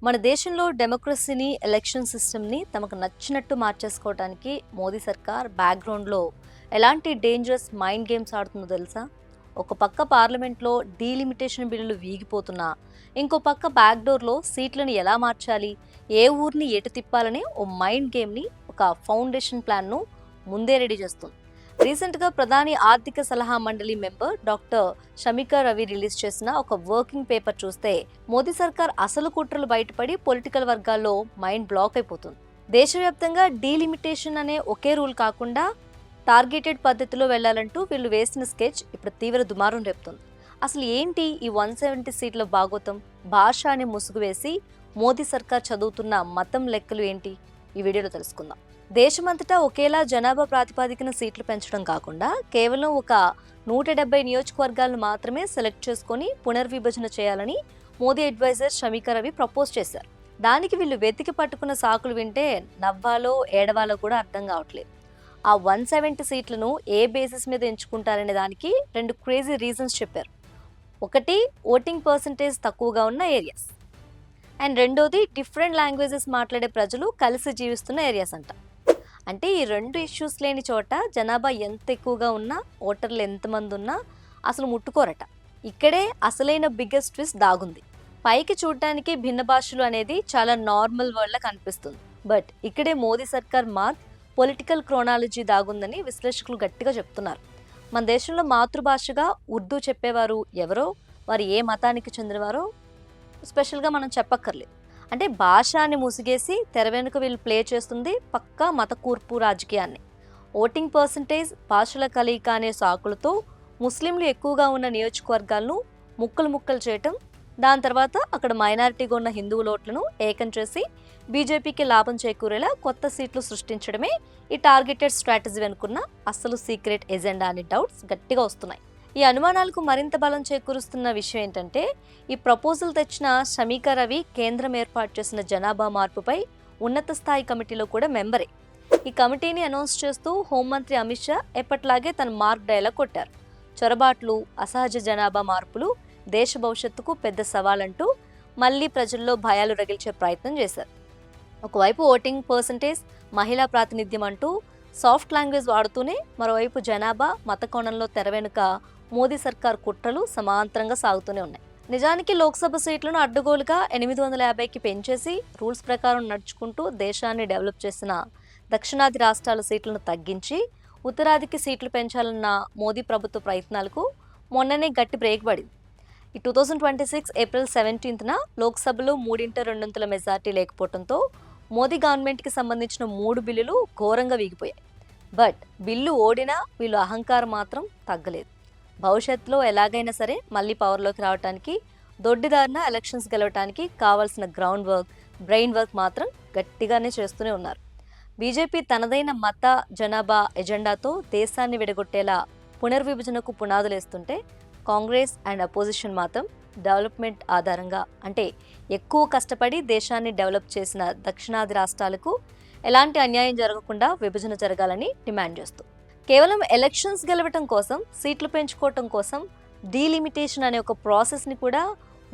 మన దేశంలో డెమోక్రసీని, ఎలక్షన్ సిస్టమ్‌ని తమకు నచ్చినట్టు మార్చేసుకోవటానికి మోదీ సర్కార్ బ్యాక్‌గ్రౌండ్‌లో ఎలాంటి డేంజరస్ మైండ్ గేమ్స్ ఆడుతుందో తెలుసా? ఒక పక్క పార్లమెంట్‌లో డీలిమిటేషన్ బిల్లులు వీగిపోతున్నా, ఇంకో పక్క బ్యాక్ డోర్‌లో సీట్లను ఎలా మార్చాలి, ఏ ఊరిని ఎటు తిప్పాలనే ఓ మైండ్ గేమ్‌ని, ఒక ఫౌండేషన్ ప్లాన్‌ను ముందే రెడీ చేస్తుంది. రీసెంట్‌గా ప్రధాని ఆర్థిక సలహా మండలి మెంబర్ డాక్టర్ షమికా రవి రిలీజ్ చేసిన ఒక వర్కింగ్ పేపర్ చూస్తే మోదీ సర్కార్ అసలు కుట్రలు బయటపడి పొలిటికల్ వర్గాల్లో మైండ్ బ్లాక్ అయిపోతుంది. దేశవ్యాప్తంగా డీలిమిటేషన్ అనే ఒకే రూల్ కాకుండా టార్గెటెడ్ పద్ధతిలో వెళ్లాలంటూ వీళ్ళు వేసిన స్కెచ్ ఇప్పుడు తీవ్ర దుమారం రేపుతుంది. అసలు ఏంటి ఈ 170 సీట్ల భాగోతం? భాష అని ముసుగు వేసి మోదీ సర్కార్ చదువుతున్న మతం లెక్కలు ఏంటి? ఈ వీడియోలో తెలుసుకుందాం. దేశమంతటా ఒకేలా జనాభా ప్రాతిపదికన సీట్లు పెంచడం కాకుండా కేవలం ఒక 170 నియోజకవర్గాలను మాత్రమే సెలెక్ట్ చేసుకొని పునర్విభజన చేయాలని మోదీ అడ్వైజర్ షమికా రవి ప్రపోజ్ చేశారు. దానికి వీళ్ళు వెతికి పట్టుకున్న సాకులు వింటే నవ్వాలో ఏడవాలో కూడా అర్థం కావట్లేదు. ఆ 170 సీట్లను ఏ బేసిస్ మీద ఎంచుకుంటారనే దానికి రెండు క్రేజీ రీజన్స్ చెప్పారు. ఒకటి, ఓటింగ్ పర్సంటేజ్ తక్కువగా ఉన్న ఏరియాస్, అండ్ రెండోది డిఫరెంట్ లాంగ్వేజెస్ మాట్లాడే ప్రజలు కలిసి జీవిస్తున్న ఏరియాస్ అంట. అంటే ఈ రెండు ఇష్యూస్ లేని చోట జనాభా ఎంత ఎక్కువగా ఉన్నా, ఓటర్లు ఎంతమంది ఉన్నా అసలు ముట్టుకోరట. ఇక్కడే అసలైన బిగ్గెస్ట్ ట్విస్ట్ దాగుంది. పైకి చూడటానికి భిన్న భాషలు అనేది చాలా నార్మల్ వర్డ్ లా కనిపిస్తుంది. బట్ ఇక్కడే మోదీ సర్కార్ మార్క్ పొలిటికల్ క్రోనాలజీ దాగుందని విశ్లేషకులు గట్టిగా చెప్తున్నారు. మన దేశంలో మాతృభాషగా ఉర్దూ చెప్పేవారు ఎవరో, వారు ఏ మతానికి చెందినవారో స్పెషల్గా మనం చెప్పక్కర్లేదు. అంటే భాషని ముసిగేసి తెర వెనుక వీళ్ళు ప్లే చేస్తుంది పక్కా మత కూర్పు రాజకీయాన్ని. ఓటింగ్ పర్సంటేజ్, భాషల కలయిక అనే సాకులతో ముస్లింలు ఎక్కువగా ఉన్న నియోజకవర్గాలను ముక్కలు చేయటం, దాని తర్వాత అక్కడ మైనారిటీగా ఉన్న హిందువుల ఓట్లను ఏకం చేసి బీజేపీకి లాభం చేకూరేలా కొత్త సీట్లు సృష్టించడమే ఈ టార్గెటెడ్ స్ట్రాటజీ వెనుకున్న అసలు సీక్రెట్ ఎజెండా అనే డౌట్స్ గట్టిగా వస్తున్నాయి. ఈ అనుమానాలకు మరింత బలం చేకూరుస్తున్న విషయం ఏంటంటే, ఈ ప్రపోజల్ తెచ్చిన షమికా రవి కేంద్రం ఏర్పాటు చేసిన జనాభా మార్పుపై ఉన్నత స్థాయి కమిటీలో కూడా మెంబరే. ఈ కమిటీని అనౌన్స్ చేస్తూ హోంమంత్రి అమిత్ షా ఎప్పట్లాగే తన మార్క్ డైలాగ్ కొట్టారు. చొరబాట్లు, అసహజ జనాభా మార్పులు దేశ భవిష్యత్తుకు పెద్ద సవాలంటూ మళ్లీ ప్రజల్లో భయాలు రగిల్చే ప్రయత్నం చేశారు. ఒకవైపు ఓటింగ్ పర్సంటేజ్, మహిళా ప్రాతినిధ్యం అంటూ సాఫ్ట్ లాంగ్వేజ్ వాడుతూనే మరోవైపు జనాభా, మత కోణంలో తెర వెనుక మోదీ సర్కార్ కుట్రలు సమాంతరంగా సాగుతూనే ఉన్నాయి. నిజానికి లోక్సభ సీట్లను అడ్డగోలుగా 850కి పెంచేసి రూల్స్ ప్రకారం నడుచుకుంటూ దేశాన్ని డెవలప్ చేసిన దక్షిణాది రాష్ట్రాల సీట్లను తగ్గించి ఉత్తరాదికి సీట్లు పెంచాలన్న మోదీ ప్రభుత్వ ప్రయత్నాలకు మొన్ననే గట్టి బ్రేక్ పడింది. ఈ 2026 ఏప్రిల్ 17న లోక్సభలో 3/2 మెజార్టీ లేకపోవడంతో మోదీ గవర్నమెంట్కి సంబంధించిన 3 బిల్లులు ఘోరంగా వీగిపోయాయి. బట్ బిల్లు ఓడినా వీళ్ళు అహంకారం మాత్రం తగ్గలేదు. భవిష్యత్తులో ఎలాగైనా సరే మళ్ళీ పవర్లోకి రావడానికి, దొడ్డిదారిన ఎలక్షన్స్ గెలవడానికి కావాల్సిన గ్రౌండ్ వర్క్, బ్రెయిన్ వర్క్ మాత్రం గట్టిగానే చేస్తూనే ఉన్నారు. బీజేపీ తనదైన మత, జనాభా ఎజెండాతో దేశాన్ని విడగొట్టేలా పునర్విభజనకు పునాదులేస్తుంటే, కాంగ్రెస్ అండ్ అపోజిషన్ మాత్రం డెవలప్మెంట్ ఆధారంగా, అంటే ఎక్కువ కష్టపడి దేశాన్ని డెవలప్ చేసిన దక్షిణాది రాష్ట్రాలకు ఎలాంటి అన్యాయం జరగకుండా విభజన జరగాలని డిమాండ్ చేస్తూ, కేవలం ఎలక్షన్స్ గెలవటం కోసం, సీట్లు పెంచుకోవటం కోసం డీలిమిటేషన్ అనే ఒక ప్రాసెస్ని కూడా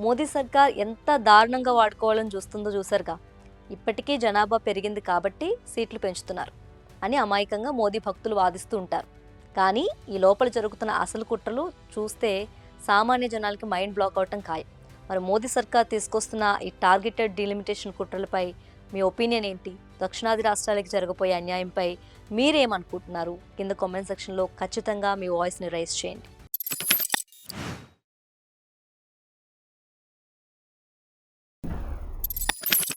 మోదీ సర్కార్ ఎంత దారుణంగా వాడుకోవాలని చూస్తుందో చూసారుగా. ఇప్పటికీ జనాభా పెరిగింది కాబట్టి సీట్లు పెంచుతున్నారు అని అమాయకంగా మోదీ భక్తులు వాదిస్తూ ఉంటారు. కానీ ఈ లోపల జరుగుతున్న అసలు కుట్రలు చూస్తే సామాన్య జనాలకి మైండ్ బ్లాక్ అవటం ఖాయం. మరి మోదీ సర్కార్ తీసుకొస్తున్న ఈ టార్గెటెడ్ డీలిమిటేషన్ కుట్రలపై మీ ఒపీనియన్ ఏంటి? దక్షిణాది రాష్ట్రాలకి జరగబోయే అన్యాయంపై మీరేమనుకుంటున్నారు? కింద కామెంట్ సెక్షన్లో ఖచ్చితంగా మీ వాయిస్ని రైజ్ చేయండి.